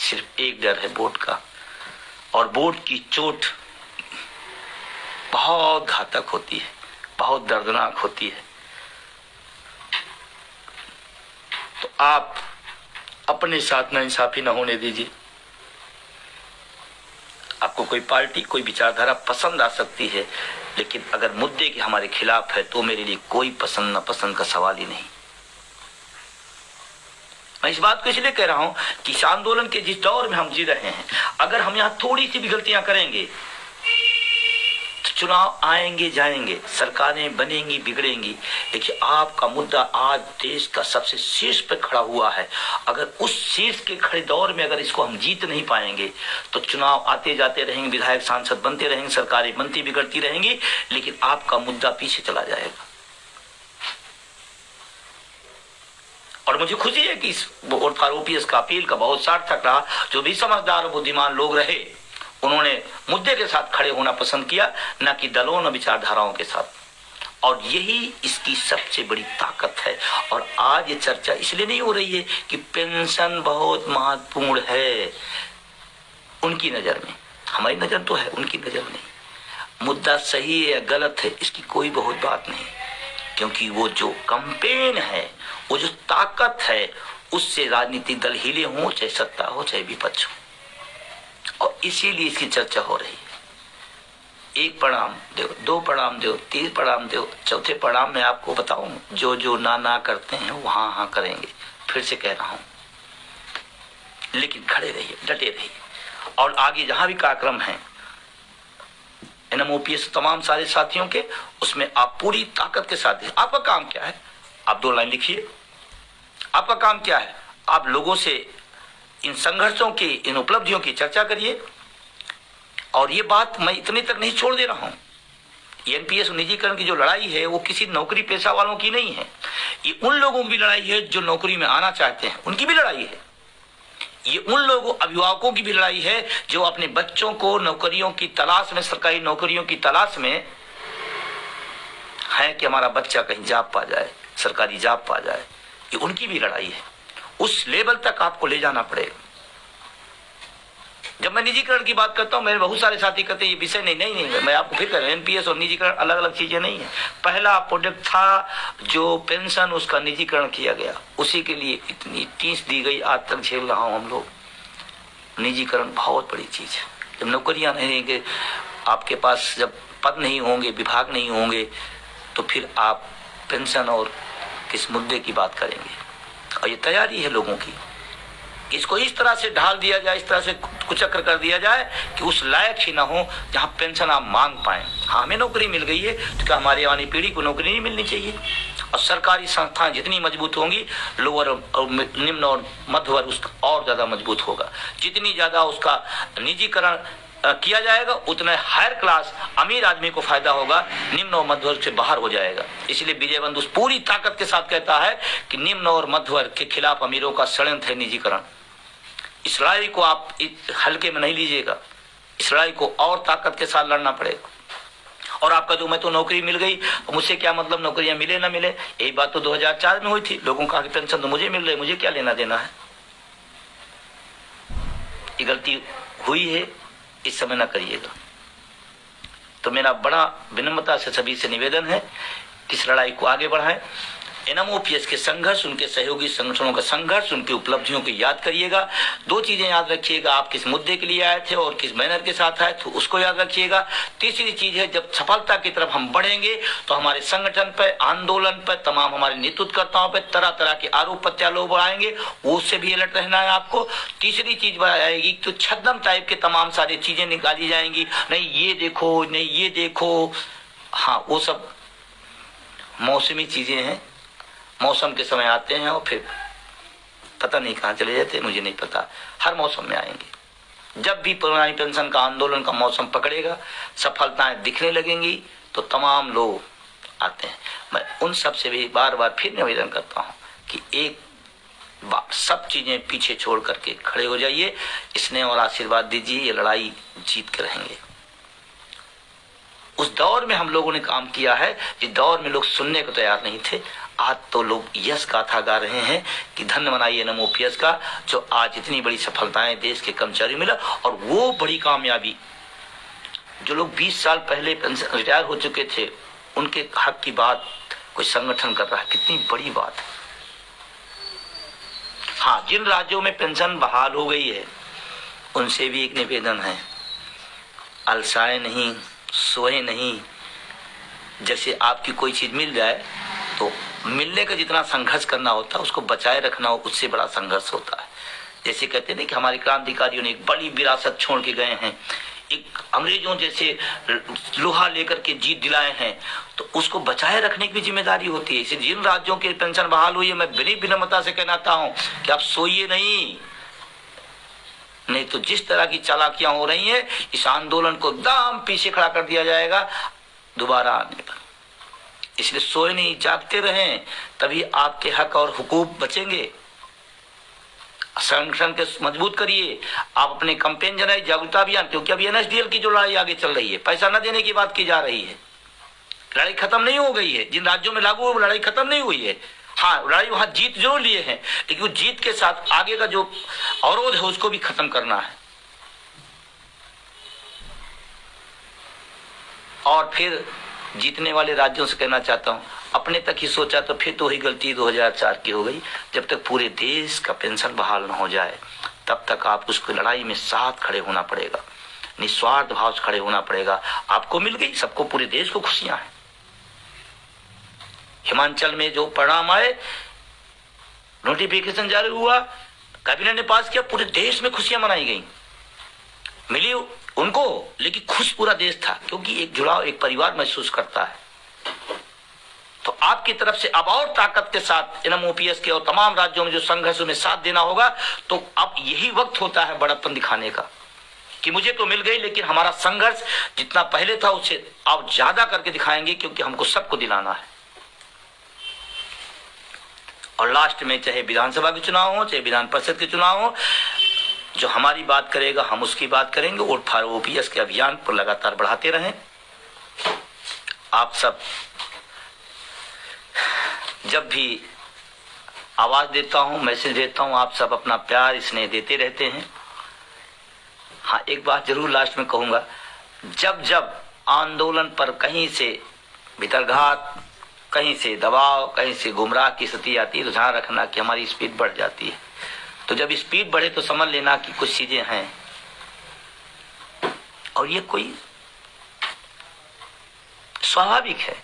सिर्फ एक डर है, वोट का। और वोट की चोट बहुत घातक होती है, बहुत दर्दनाक होती है। तो आप अपने साथ नाइंसाफी न होने दीजिए। आपको कोई पार्टी, कोई विचारधारा पसंद आ सकती है, लेकिन अगर मुद्दे के हमारे खिलाफ है तो मेरे लिए कोई पसंद नापसंद का सवाल ही नहीं। मैं इस बात को इसलिए कह रहा हूं कि इस आंदोलन के जिस दौर में हम जी रहे हैं, अगर हम यहाँ थोड़ी सी भी गलतियां करेंगे तो चुनाव आएंगे जाएंगे, सरकारें बनेंगी बिगड़ेंगी, लेकिन आपका मुद्दा आज देश का सबसे शीर्ष पे खड़ा हुआ है। अगर उस शीर्ष के खड़े दौर में अगर इसको हम जीत नहीं पाएंगे तो चुनाव आते जाते रहेंगे, विधायक सांसद बनते रहेंगे, सरकारें बनती बिगड़ती रहेंगी, लेकिन आपका मुद्दा पीछे चला जाएगा। और मुझे खुशी है कि इस ओपीएस का अपील का बहुत सार्थक रहा। जो भी समझदार और बुद्धिमान लोग रहे उन्होंने मुद्दे के साथ खड़े होना पसंद किया, न कि दलों न विचारधाराओं के साथ। और यही इसकी सबसे बड़ी ताकत है। और आज ये चर्चा इसलिए नहीं हो रही है कि पेंशन बहुत महत्वपूर्ण है उनकी नजर में, हमारी नजर तो है, उनकी नजर नहीं। मुद्दा सही है या गलत है इसकी कोई बहुत बात नहीं, क्योंकि वो जो कैंपेन है, वो जो ताकत है, उससे राजनीतिक दल हिले हों, चाहे सत्ता हो चाहे विपक्ष हो, और इसीलिए इसकी चर्चा हो रही है। एक प्रणाम दो, दो प्रणाम दो, तीन प्रणाम दो, चौथे प्रणाम में आपको बताऊं, जो जो ना करते हैं वो हाँ करेंगे। फिर से कह रहा हूं, लेकिन खड़े रहिए, डटे रहिए, और आगे जहां भी कार्यक्रम है एनएमओपीएस तमाम सारे साथियों के, उसमें आप पूरी ताकत के साथ हैं। आपका काम क्या है? आप 2 लाइन लिखिए। आपका काम क्या है? आप लोगों से इन संघर्षों की, इन उपलब्धियों की चर्चा करिए। और ये बात मैं इतने तक नहीं छोड़ दे रहा हूं, एनपीएस निजीकरण की जो लड़ाई है वो किसी नौकरी पेशा वालों की नहीं है, ये उन लोगों की लड़ाई है जो नौकरी में आना चाहते हैं, उनकी भी लड़ाई है। ये उन लोगों, अभिभावकों की भी लड़ाई है जो अपने बच्चों को नौकरियों की तलाश में, सरकारी नौकरियों की तलाश में है कि हमारा बच्चा कहीं जॉब पा जाए, सरकारी जॉब पा जाए। ये उनकी भी लड़ाई है। उस लेवल तक आपको ले जाना पड़ेगा। जब मैं निजीकरण की बात करता हूं, मेरे बहुत सारे साथी कहते हैं ये विषय नहीं, मैं आपको फिर कह रहा हूं, एनपीएस और निजीकरण अलग अलग चीजें नहीं है। पहला प्रोडक्ट था जो पेंशन, उसका निजीकरण किया गया, उसी के लिए इतनी टीस दी गई, आज तक झेल रहा हूं हम लोग। निजीकरण बहुत बड़ी चीज है। जब नौकरियां नहीं रहेंगे, आपके पास जब पद नहीं होंगे, विभाग नहीं होंगे, तो फिर आप पेंशन और किस मुद्दे की बात करेंगे? और ये तैयारी है लोगों की, इसको इस तरह से ढाल दिया जाए, इस तरह से कुचक्र कर दिया जाए कि उस लायक ही ना हो जहां पेंशन आप मांग पाए। हाँ, हमें नौकरी मिल गई है तो क्या हमारी आने पीढ़ी को नौकरी नहीं मिलनी चाहिए? और सरकारी संस्थाएं जितनी मजबूत होंगी, लोअर और निम्न और मध्य वर्ग उसका और ज्यादा मजबूत होगा। जितनी ज्यादा उसका निजीकरण किया जाएगा, उतना हायर क्लास अमीर आदमी को फायदा होगा, निम्न और मध्य वर्ग से बाहर हो जाएगा। इसलिए विजय बंधु पूरी ताकत के साथ कहता है कि निम्न और मध्य वर्ग के खिलाफ अमीरों का षड्यंत्र है निजीकरण। इस लड़ाई को आप हल्के में नहीं लीजिएगा, इस लड़ाई को और ताकत के साथ लड़ना पड़ेगा। और आपका जो मैं तो नौकरी मिल गई, मुझसे क्या मतलब नौकरियां मिले ना मिले? यही बात तो 2004 में हुई थी, लोगों का पेंशन तो मुझे मिल रही, मुझे क्या लेना देना है? ये गलती हुई है, इस समय ना करिएगा। तो मेरा बड़ा विनम्रता से सभी से निवेदन है कि इस लड़ाई को आगे बढ़ाएं। एनएमओपीएस के संघर्ष, उनके सहयोगी संगठनों का संघर्ष, उनकी उपलब्धियों को याद करिएगा। 2 चीजें याद रखिएगा, आप किस मुद्दे के लिए आए थे और किस बैनर के साथ आए थे, उसको याद रखिएगा। तीसरी चीज है, जब सफलता की तरफ हम बढ़ेंगे तो हमारे संगठन पर, आंदोलन पर, तमाम हमारे नेतृत्वकर्ताओं पर तरह तरह के आरोप प्रत्यारोप बढ़ाएंगे, उससे भी अलर्ट रहना है आपको। तीसरी चीज आएगी तो छद्म टाइप के तमाम सारी चीजें निकाली जाएंगी, नहीं ये देखो, नहीं ये देखो। हाँ, वो सब मौसमी चीजें हैं, मौसम के समय आते हैं और फिर पता नहीं कहां चले जाते, मुझे नहीं पता। हर मौसम में आएंगे। जब भी पुरानी पेंशन का आंदोलन का मौसम पकड़ेगा, सफलताएं दिखने लगेंगी, तो तमाम लोग आते हैं। मैं उन सब से भी बार बार फिर निवेदन करता हूं कि एक बार सब चीजें पीछे छोड़ करके खड़े हो जाइए, स्नेह और आशीर्वाद दीजिए, ये लड़ाई जीत के रहेंगे। उस दौर में हम लोगों ने काम किया है जिस दौर में लोग सुनने को तैयार नहीं थे। आज तो लोग यश गाथा गा रहे हैं कि धन्य मनाइए एनएमओपीएस का, जो आज इतनी बड़ी सफलताएं देश के कर्मचारियों मिला। और वो बड़ी कामयाबी, जो लोग 20 साल पहले रिटायर हो चुके थे, उनके हक की बात कोई संगठन कर रहा है, कितनी बड़ी बात है। हाँ, जिन राज्यों में पेंशन बहाल हो गई है उनसे भी एक निवेदन है, अलसाए नहीं, सोए नहीं। जैसे आपकी कोई चीज मिल जाए तो मिलने का जितना संघर्ष करना होता है उसको बचाए रखना उससे बड़ा संघर्ष होता है। जैसे कहते हैं कि हमारे क्रांतिकारियों ने एक बड़ी विरासत छोड़ के गए हैं, एक अंग्रेजों जैसे लोहा लेकर के जीत दिलाए हैं, तो उसको बचाए रखने की भी जिम्मेदारी होती है। इसे जिन राज्यों की पेंशन बहाल हुई है, मैं बड़ी विनम्रता से कहना चाहता हूं कि आप सोइए नहीं तो जिस तरह की चालाकियां हो रही हैं, इस आंदोलन को एकदम पीछे खड़ा कर दिया जाएगा दोबारा आने पर। इसलिए सोए नहीं, जागते रहें, तभी आपके हक और हुकूक बचेंगे। संगठन के मजबूत करिए, आप अपने कैंपेन जनाए, जागरूकता अभियान, क्योंकि अभी एनएसडीएल की जो लड़ाई आगे चल रही है, पैसा न देने की बात की जा रही है, लड़ाई खत्म नहीं हो गई है। जिन राज्यों में लागू लड़ाई खत्म नहीं हुई है। हाँ, लड़ाई वहां जीत जरूर लिए हैं, लेकिन उस जीत के साथ आगे का जो अवरोध है उसको भी खत्म करना है। और फिर जीतने वाले राज्यों से कहना चाहता हूं, अपने तक ही सोचा तो फिर तो वही गलती 2004 की हो गई। जब तक पूरे देश का पेंशन बहाल न हो जाए तब तक आप उसको लड़ाई में साथ खड़े होना पड़ेगा, निस्वार्थ भाव से खड़े होना पड़ेगा। आपको मिल गई, सबको, पूरे देश को खुशियां हैं। हिमाचल में जो परिणाम आए, नोटिफिकेशन जारी हुआ, कैबिनेट ने पास किया, पूरे देश में खुशियां मनाई गई, मिली उनको, लेकिन खुश पूरा देश था, क्योंकि एक जुड़ाव, एक परिवार महसूस करता है। तो आपकी तरफ से अब और ताकत के साथ एनएमओपीएस के और तमाम राज्यों में जो संघर्ष में साथ देना होगा। तो अब यही वक्त होता है बड़प्पन दिखाने का कि मुझे तो मिल गई, लेकिन हमारा संघर्ष जितना पहले था उससे अब ज्यादा करके दिखाएंगे, क्योंकि हमको सबको दिलाना है। और लास्ट में चाहे विधानसभा के चुनाव हो, चाहे विधान परिषद के चुनाव हो, जो हमारी बात करेगा हम उसकी बात करेंगे। वोट फॉर ओपीएस के अभियान को लगातार बढ़ाते रहें। आप सब जब भी आवाज देता हूं, मैसेज देता हूं, आप सब अपना प्यार स्नेह देते रहते हैं। हाँ, एक बात जरूर लास्ट में कहूंगा, जब जब आंदोलन पर कहीं से भितरघात, कहीं से दबाव, कहीं से गुमराह की स्थिति आती है, तो ध्यान रखना कि हमारी स्पीड बढ़ जाती है। तो जब स्पीड बढ़े तो समझ लेना कि कुछ चीजें हैं, और ये कोई स्वाभाविक है।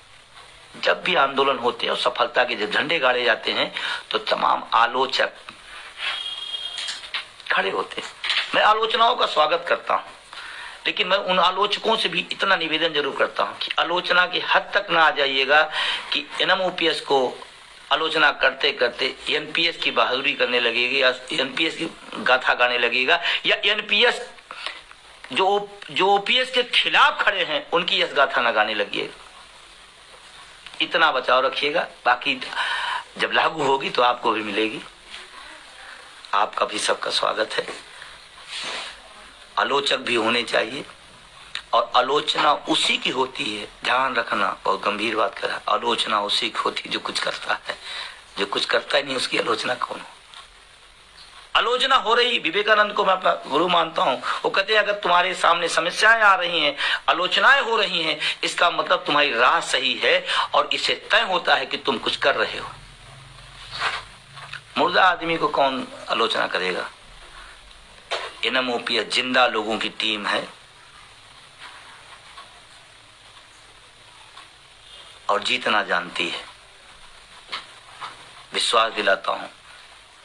जब भी आंदोलन होते हैं और सफलता के जब झंडे गाड़े जाते हैं तो तमाम आलोचक खड़े होते हैं। मैं आलोचनाओं का स्वागत करता हूं, लेकिन मैं उन आलोचकों से भी इतना निवेदन जरूर करता हूं कि आलोचना की हद तक ना आ जाइएगा कि एनएमओपीएस को आलोचना करते करते एनपीएस की बहादुरी करने लगेगी, या एनपीएस की गाथा गाने लगेगा, या एनपीएस जो ओपीएस के खिलाफ खड़े हैं उनकी यश गाथा ना गाने लगिएगा। इतना बचाव रखिएगा, बाकी जब लागू होगी तो आपको भी मिलेगी। आपका भी सबका स्वागत है। आलोचक भी होने चाहिए, और आलोचना उसी की होती है, ध्यान रखना, बहुत गंभीर बात कर रहा है। आलोचना उसी की होती है जो कुछ करता है, जो कुछ करता ही नहीं उसकी आलोचना कौन हो। आलोचना हो रही, विवेकानंद को मैं अपना गुरु मानता हूं, वो कहते हैं अगर तुम्हारे सामने समस्याएं आ रही हैं, आलोचनाएं हो रही हैं, इसका मतलब तुम्हारी राह सही है और इससे तय होता है कि तुम कुछ कर रहे हो। मुर्दा आदमी को कौन आलोचना करेगा। एनएमओपीएस जिंदा लोगों की टीम है, और जीतना जानती है। विश्वास दिलाता हूं,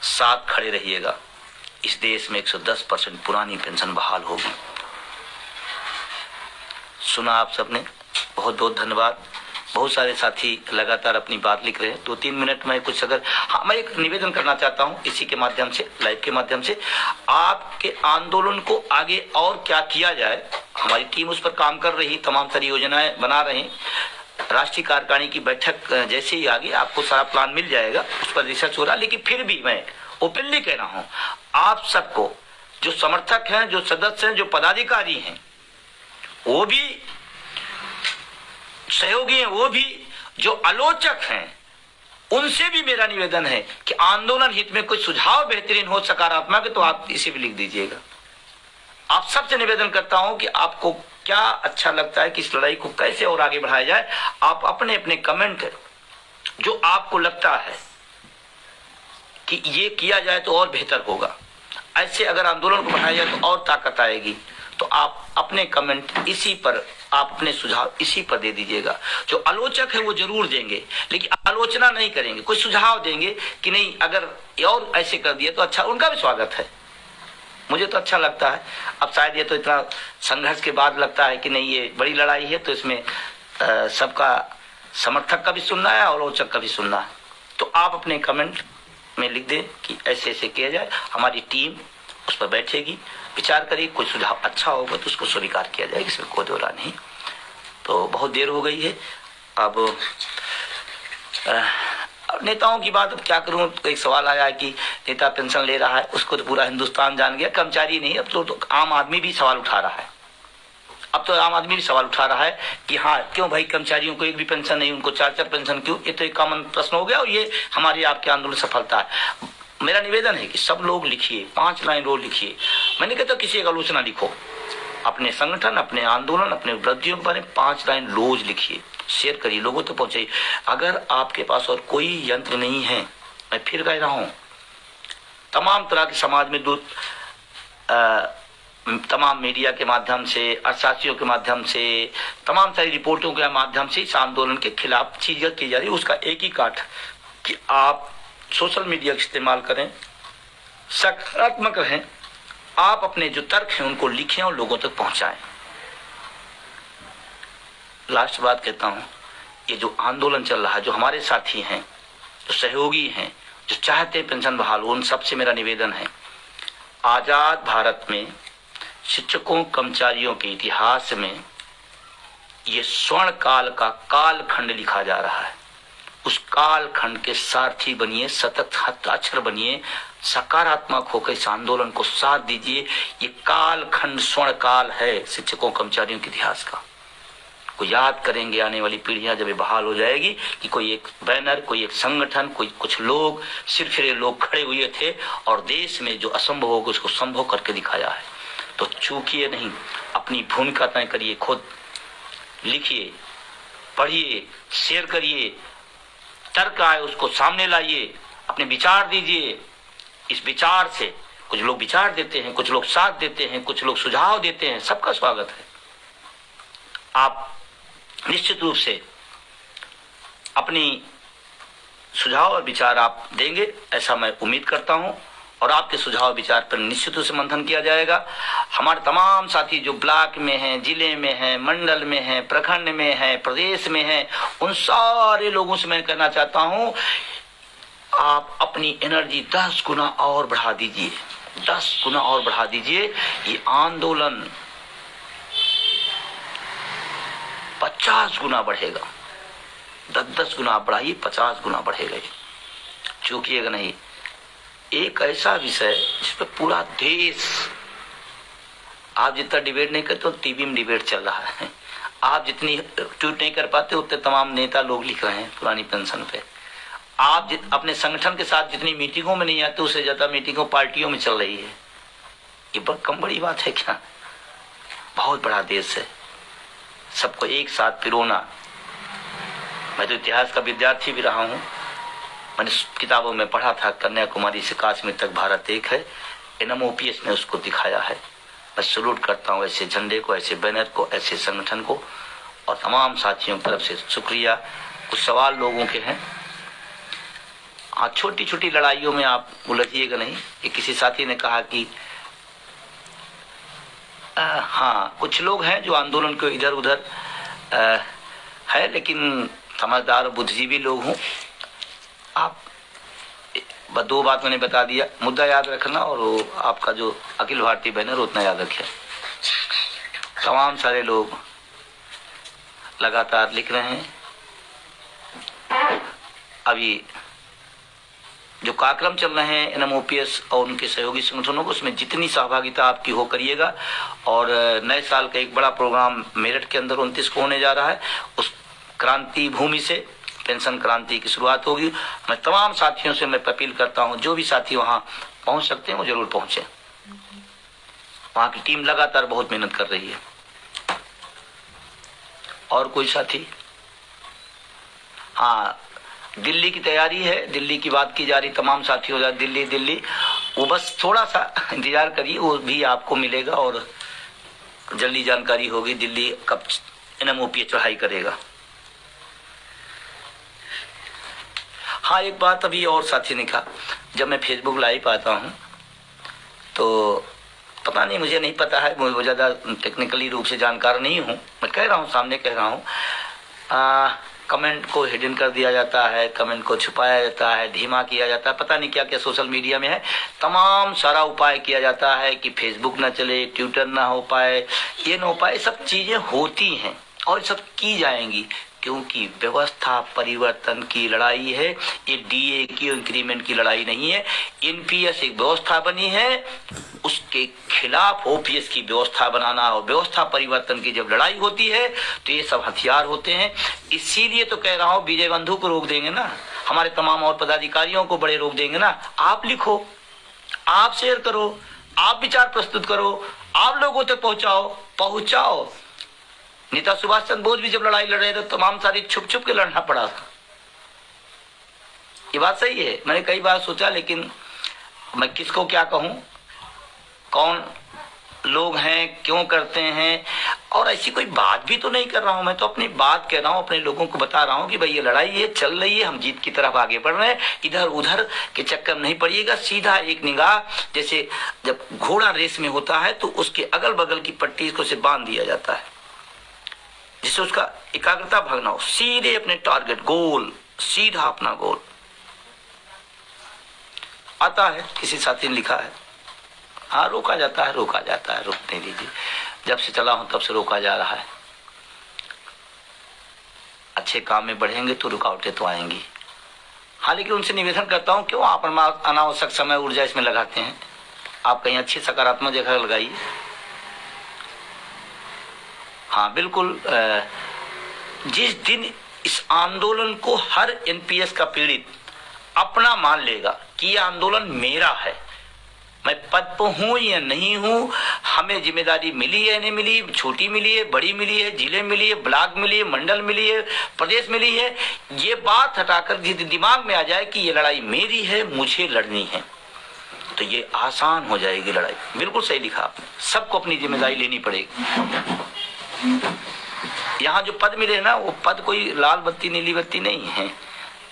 साथ खड़े रहिएगा। इस देश में 110% पुरानी पेंशन बहाल होगी। सुना आप सबने, बहुत बहुत धन्यवाद। बहुत सारे साथी लगातार अपनी बात लिख रहे हैं। 2-3 मिनट में कुछ अगर, हाँ, मैं एक निवेदन करना चाहता हूं इसी के माध्यम से, लाइव के माध्यम से, आपके आंदोलन को आगे और क्या किया जाए, हमारी टीम उस पर काम कर रही, तमाम सारी योजनाएं बना रही। राष्ट्रीय कार्यकारिणी की बैठक जैसे ही आगे आपको सारा प्लान मिल जाएगा, उस पर रिसर्च हो रहा। लेकिन फिर भी मैं ओपनली कह रहा हूं, आप सबको, जो समर्थक हैं, जो सदस्य हैं, जो पदाधिकारी हैं, वो भी सहयोगी हैं, वो भी जो आलोचक हैं, उनसे भी मेरा निवेदन है कि आंदोलन हित में कोई सुझाव बेहतरीन हो, सकारात्मक, तो आप इसे भी लिख दीजिएगा। आप सबसे निवेदन करता हूं कि आपको क्या अच्छा लगता है कि इस लड़ाई को कैसे और आगे बढ़ाया जाए, आप अपने अपने कमेंट जो आपको लगता है कि ये किया जाए तो और बेहतर होगा, ऐसे अगर आंदोलन को बढ़ाया जाए तो और ताकत आएगी, तो आप अपने कमेंट इसी पर आप अपने सुझाव इसी पर दे दीजिएगा। जो आलोचक है वो जरूर देंगे, लेकिन आलोचना नहीं करेंगे, कोई सुझाव देंगे कि नहीं अगर और ऐसे कर दिए तो अच्छा, उनका भी स्वागत है। मुझे तो अच्छा लगता है। अब शायद ये तो इतना संघर्ष के बाद लगता है कि नहीं ये बड़ी लड़ाई है, तो इसमें सबका समर्थक का भी सुनना है और आलोचक का भी सुनना है। तो आप अपने कमेंट में लिख दें कि ऐसे ऐसे किया जाए, हमारी टीम उस पर बैठेगी, विचार करेगी, कोई सुझाव अच्छा होगा तो उसको स्वीकार किया जाएगा, इसमें कोई दो राय नहीं। तो बहुत देर हो गई है। अब नेताओं की बात अब क्या करूं, तो एक सवाल आया है कि नेता पेंशन ले रहा है, उसको तो पूरा हिंदुस्तान जान गया, कर्मचारी नहीं, अब तो आम आदमी भी सवाल उठा रहा है। अब तो आम आदमी भी सवाल उठा रहा है कि हाँ क्यों भाई कर्मचारियों को एक भी पेंशन नहीं, उनको 4-4 पेंशन क्यों? ये तो एक कॉमन प्रश्न हो गया और ये हमारी आपके आंदोलन सफलता है। मेरा निवेदन है कि सब लोग लिखिए, 5 लाइन रोज लिखिए। मैंने कहता किसी एक आलोचना लिखो, अपने संगठन, अपने आंदोलन, अपने उपलब्धियों पर 5 लाइन रोज लिखिए, शेयर करिए, लोगों तक पहुंचाइए। अगर आपके पास और कोई यंत्र नहीं है, मैं फिर कह रहा हूं, तमाम तरह के समाज में तमाम मीडिया के माध्यम से, अर्थशास्त्रियों के माध्यम से, तमाम सारी रिपोर्टों के माध्यम से इस आंदोलन के खिलाफ चीजें की जा रही है। उसका एक ही काट कि आप सोशल मीडिया का इस्तेमाल करें, सकारात्मक रहें, आप अपने जो तर्क हैं उनको लिखें और लोगों तक पहुंचाएं। लास्ट बात कहता हूं, ये जो आंदोलन चल रहा है, जो हमारे साथी हैं, जो सहयोगी हैं, जो चाहते हैं पेंशन बहाल हो, उन सबसे मेरा निवेदन है, आजाद भारत में शिक्षकों कर्मचारियों के इतिहास में ये स्वर्ण काल का कालखंड लिखा जा रहा है। उस कालखंड के सारथी बनिए, सतत हस्ताक्षर बनिए, सकारात्मक होकर इस आंदोलन को साथ दीजिए। ये कालखंड स्वर्ण काल है शिक्षकों कर्मचारियों के इतिहास का। को याद करेंगे आने वाली पीढ़ियां जब ये बहाल हो जाएगी कि कोई एक बैनर, कोई एक संगठन, कोई कुछ लोग, सिर्फ लोग खड़े हुए थे और देश में जो असंभव होगा उसको संभव करके दिखाया है। तो चूकिए नहीं, अपनी भूमिका तय करिए, खुद लिखिए, पढ़िए, शेयर करिए, तर्क आए उसको सामने लाइए, अपने विचार दीजिए। इस विचार से कुछ लोग विचार देते हैं, कुछ लोग साथ देते हैं, कुछ लोग सुझाव देते हैं, सबका स्वागत है। आप निश्चित रूप से अपनी सुझाव और विचार आप देंगे, ऐसा मैं उम्मीद करता हूं, और आपके सुझाव विचार पर निश्चित रूप से मंथन किया जाएगा। हमारे तमाम साथी जो ब्लॉक में हैं, जिले में हैं, मंडल में हैं, प्रखंड में हैं, प्रदेश में हैं, उन सारे लोगों से मैं कहना चाहता हूं, आप अपनी एनर्जी 10 गुना और बढ़ा दीजिए, 10 गुना और बढ़ा दीजिए। ये आंदोलन 50 गुना बढ़ेगा। 10-10 गुना बढ़ाइए, 50 गुना बढ़ेगा। चूकिएगा नहीं, एक ऐसा विषय जिस पर पूरा देश, आप जितना डिबेट नहीं करते, टीवी में डिबेट चल रहा है, आप जितनी ट्वीट नहीं कर पाते उतने तमाम नेता लोग लिख रहे हैं पुरानी पेंशन पे। आप अपने संगठन के साथ जितनी मीटिंगों में नहीं आते, उससे ज्यादा मीटिंगों पार्टियों में चल रही है। ये कम बड़ी बात है क्या? बहुत बड़ा देश है, सबको एक साथ पिरोना। मैं तो इतिहास का विद्यार्थी भी रहा हूं, मैंने किताबों में पढ़ा था, कन्याकुमारी से कश्मीर तक भारत एक है। NMOPS ने उसको दिखाया है। मैं सैल्यूट करता हूँ ऐसे झंडे को, ऐसे बैनर को, ऐसे संगठन को, और तमाम साथियों की तरफ से शुक्रिया। कुछ सवाल लोगों के हैं। हाँ, छोटी छोटी लड़ाइयों में आप उलझिएगा नहीं। कि किसी साथी ने कहा कि हाँ, कुछ लोग हैं जो आंदोलन को इधर उधर है, लेकिन समझदार बुद्धिजीवी लोग हूँ। आप 2 बात मैंने बता दिया, मुद्दा याद रखना, और आपका जो अखिल भारतीय बैनर उतना याद रखें। तमाम सारे लोग लगातार लिख रहे हैं। अभी जो कार्यक्रम चल रहे हैं NMOPS और उनके सहयोगी संगठनों को, उसमें जितनी सहभागिता आपकी हो करिएगा। और नए साल का एक बड़ा प्रोग्राम मेरठ के अंदर 29 को होने जा रहा है। उस क्रांति भूमि से पेंशन क्रांति की शुरुआत होगी। मैं तमाम साथियों से मैं अपील करता हूं, जो भी साथी वहां पहुंच सकते हैं वो जरूर पहुंचे। वहां की टीम लगातार बहुत मेहनत कर रही है। और कोई साथी? हाँ, दिल्ली की तैयारी है, दिल्ली की बात की जा रही, तमाम साथियों जा दिल्ली, वो बस थोड़ा सा इंतजार करिए, वो भी आपको मिलेगा और जल्दी जानकारी होगी। दिल्ली कब NMOPS चढ़ाई करेगा। हाँ, एक बात अभी और साथी ने कहा, जब मैं फेसबुक लाइव आता हूँ तो पता नहीं, मुझे नहीं पता है, मुझे ज़्यादा टेक्निकली रूप से जानकार नहीं हूँ, मैं कह रहा हूँ, सामने कह रहा हूँ, कमेंट को हिडन कर दिया जाता है, कमेंट को छुपाया जाता है, धीमा किया जाता है, पता नहीं क्या क्या सोशल मीडिया में है, तमाम सारा उपाय किया जाता है कि फेसबुक ना चले, ट्विटर ना हो पाए, ये ना हो पाए, सब चीज़ें होती हैं और सब की जाएंगी, क्योंकि व्यवस्था परिवर्तन की लड़ाई है, ये DA की इंक्रीमेंट की लड़ाई नहीं है। NPS एक व्यवस्था बनी है, उसके खिलाफ OPS की व्यवस्था बनाना और व्यवस्था परिवर्तन की जब लड़ाई होती है तो ये सब हथियार होते हैं। इसीलिए तो कह रहा हूँ, विजय बंधु को रोक देंगे ना, हमारे तमाम और पदाधिकारियों को बड़े रोक देंगे ना। आप लिखो, आप शेयर करो, आप विचार प्रस्तुत करो, आप लोगों तक पहुंचाओ। नेता सुभाष चंद्र बोस भी जब लड़ाई लड़ रहे थे तमाम सारी छुप छुप के लड़ना पड़ा था। ये बात सही है, मैंने कई बार सोचा, लेकिन मैं किसको क्या कहूं, कौन लोग हैं, क्यों करते हैं, और ऐसी कोई बात भी तो नहीं कर रहा हूं, मैं तो अपनी बात कह रहा हूं, अपने लोगों को बता रहा हूं कि भाई ये लड़ाई ये चल रही है, हम जीत की तरफ आगे बढ़ रहे हैं, इधर उधर के चक्कर नहीं पड़िएगा, सीधा एक निगाह, जैसे जब घोड़ा रेस में होता है तो उसके अगल बगल की पट्टी को से बांध दिया जाता है, जिससे उसका एकाग्रता भागना हो, सीधे अपने टारगेट गोल, सीधा अपना गोल आता है। किसी साथी ने लिखा है, हाँ रोका जाता है, रोकने दीजिए, जब से चला हूं तब से रोका जा रहा है। अच्छे काम में बढ़ेंगे तो रुकावटें तो आएंगी। हाँ, लेकिन उनसे निवेदन करता हूं, क्यों आप अनावश्यक समय ऊर्जा इसमें लगाते हैं, आप कहीं अच्छी सकारात्मक जगह लगाइए। हाँ बिल्कुल, जिस दिन इस आंदोलन को हर NPS का पीड़ित अपना मान लेगा कि यह आंदोलन मेरा है, मैं पद पर हूं या नहीं हूं, हमें जिम्मेदारी मिली है नहीं मिली, छोटी मिली है, बड़ी मिली है, जिले मिली है, ब्लॉक मिली है, मंडल मिली है, प्रदेश मिली है, ये बात हटाकर जिस दिमाग में आ जाए कि ये लड़ाई मेरी है, मुझे लड़नी है, तो ये आसान हो जाएगी लड़ाई। बिल्कुल सही लिखा आपने, सबको अपनी जिम्मेदारी लेनी पड़ेगी। यहाँ जो पद मिले ना, वो पद कोई लाल बत्ती नीली बत्ती नहीं है,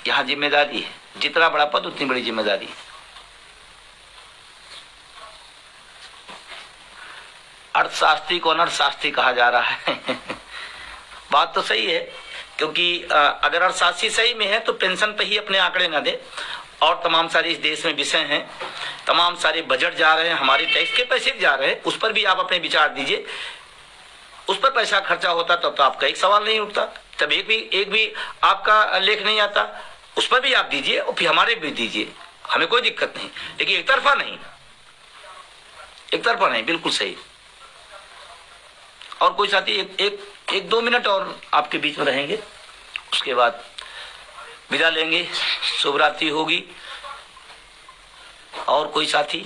यहाँ जिम्मेदारी है, जितना बड़ा पद उतनी बड़ी जिम्मेदारी। अर्थशास्त्री को अनर्थशास्त्री कहा जा रहा है बात तो सही है, क्योंकि अगर अर्थशास्त्री सही में है तो पेंशन पे ही अपने आंकड़े न दे, और तमाम सारे इस देश में विषय हैं, तमाम सारे बजट जा रहे हैं, हमारे टैक्स के पैसे जा रहे हैं, उस पर भी आप अपने विचार दीजिए। उस पर पैसा खर्चा होता तब तो आपका एक सवाल नहीं उठता, तब एक भी आपका लेख नहीं आता, उस पर भी आप दीजिए और फिर हमारे भी दीजिए, हमें कोई दिक्कत नहीं, लेकिन एक तरफा नहीं, बिल्कुल सही। और कोई साथी एक 2 मिनट और आपके बीच में रहेंगे, उसके बाद विदा लेंगे, शुभ रात्रि होगी। और कोई साथी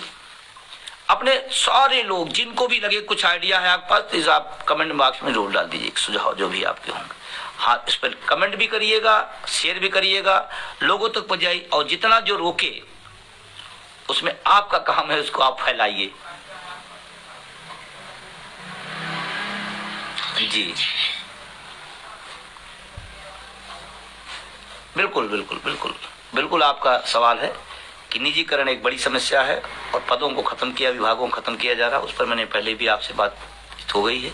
अपने सारे लोग जिनको भी लगे कुछ आइडिया है आपके पास, तो आप कमेंट बॉक्स में जरूर डाल दीजिए, सुझाव जो भी आपके होंगे। हाँ, इस पर कमेंट भी करिएगा, शेयर भी करिएगा, लोगों तक पहुंचाइए, और जितना जो रोके उसमें आपका काम है, उसको आप फैलाइए। जी बिल्कुल आपका सवाल है कि निजीकरण एक बड़ी समस्या है और पदों को खत्म किया, विभागों को खत्म किया जा रहा है, उस पर मैंने पहले भी आपसे बात हो गई है।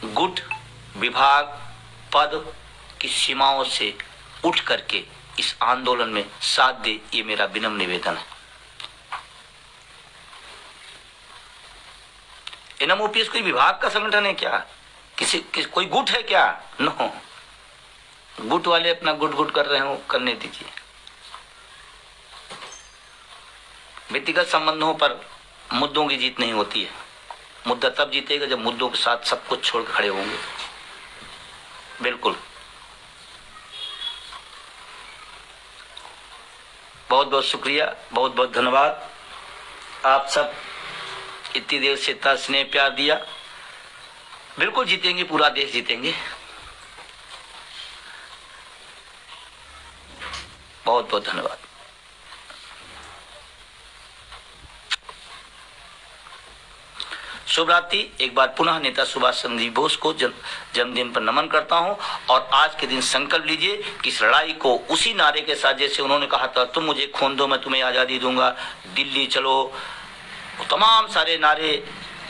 गुट विभाग पद की सीमाओं से उठ करके इस आंदोलन में साथ दे, ये मेरा विनम्र निवेदन है। NMOPS कोई विभाग का संगठन है क्या? कोई गुट है क्या? नो, गुट वाले अपना गुट कर रहे हो, करने दीजिए। व्यक्तिगत संबंधों पर मुद्दों की जीत नहीं होती है, मुद्दा तब जीतेगा जब मुद्दों के साथ सब कुछ छोड़ खड़े होंगे। बिल्कुल, बहुत बहुत शुक्रिया, बहुत बहुत धन्यवाद। आप सब इतनी देर से इतना स्नेह प्यार दिया। बिल्कुल जीतेंगे, पूरा देश जीतेंगे। बहुत बहुत धन्यवाद। शुभ रात्रि। एक बार पुनः नेता सुभाष चंद्र बोस को जन्मदिन पर नमन करता हूं और आज के दिन संकल्प लीजिए कि इस लड़ाई को उसी नारे के साथ, जैसे उन्होंने कहा था तुम मुझे खून दो मैं तुम्हें आज़ादी दूंगा, दिल्ली चलो, तमाम सारे नारे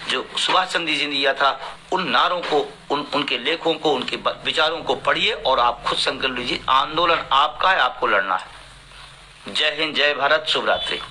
जो सुभाष चंद्र जी ने दिया था, उन नारों को, उनके लेखों को, उनके विचारों को पढ़िए और आप खुद संकल्प लीजिए। आंदोलन आपका है, आपको लड़ना है। जय हिंद, जय भारत, शुभ रात्रि।